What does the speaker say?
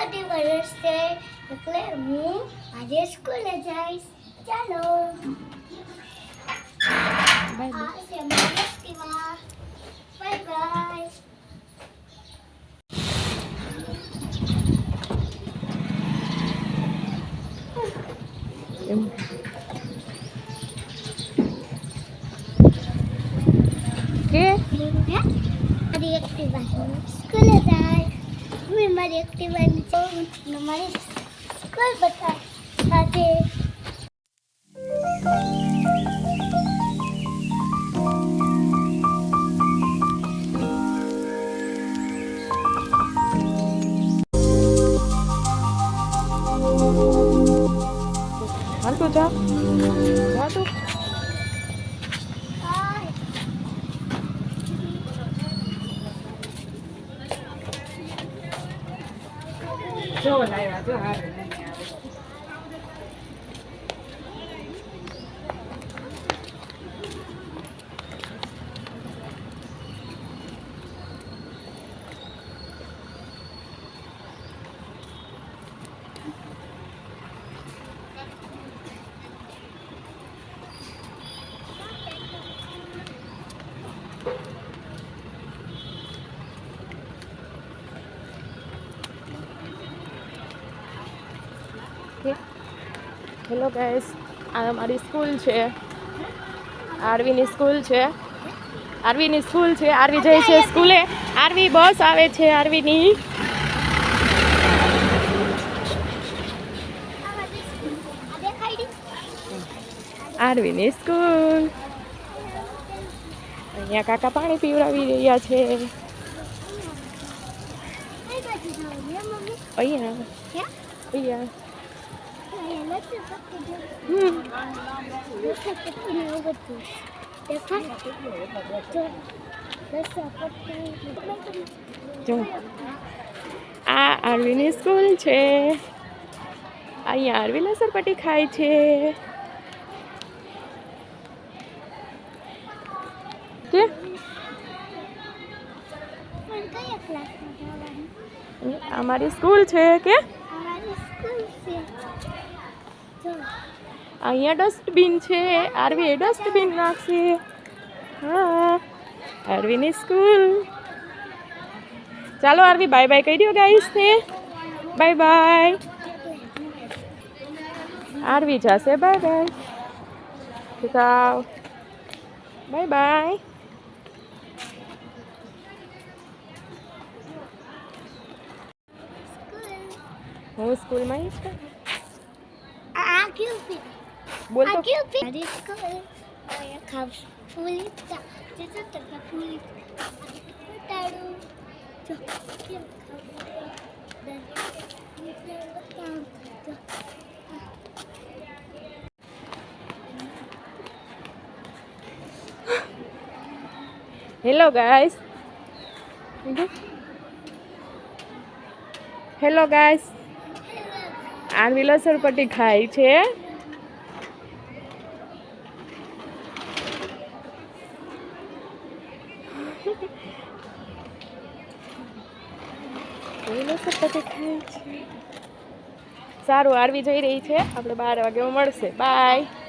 અઢી વર્ષ છે એટલે હું આજે સ્કૂલે જઈશ. ચાલો બાય બાય. કે મારી એક્ટિવા સ્કૂલે જાય. મેં મારી એક્ટિવાની મારી સ્કૂલ બતાવી સાથે. હાલ તું જા તું. જો લાવ્યા જો હારે હેલો ગાઈસ, આ અમારી સ્કૂલ છે. આરવીની સ્કૂલ છે. આરવીની સ્કૂલ છે. આરવી જાય છે સ્કૂલે. આરવી બસ આવે છે આરવીની. આરવીની સ્કૂલ. અહીંયા કાકા પાણી પીવડાવી રહ્યા છે. અહીંયા અહીંયા જો આ આરવીની સ્કૂલ છે. અહીંયા આરવી લસરપટ્ટી ખાય છે. કે અમારી સ્કૂલ છે કે અહીંયા ડસ્ટબિન છે. આરવી ડસ્ટબિન નાખશે. હા આરવીની સ્કૂલ. ચાલો આરવી બાય બાય કહી દો ગાઈસ ને. Bye bye. આરવી જશે બાય બાય. Bye bye. હું સ્કૂલમાં જ છું. આ ક્યું પી બોલ તો. મારી સ્કૂલ અહીંયા ખાવ ફૂલી જે તો તરફ ફૂલી ઉતાડું જો કેમ hello guys. Hello guys. Aarvi લસરપટ્ટી ખાય છે. લસરપટ્ટી ખાય છે. સારું આરવી જઈ રહી છે. આપણે 12 વાગે મળશે. બાય.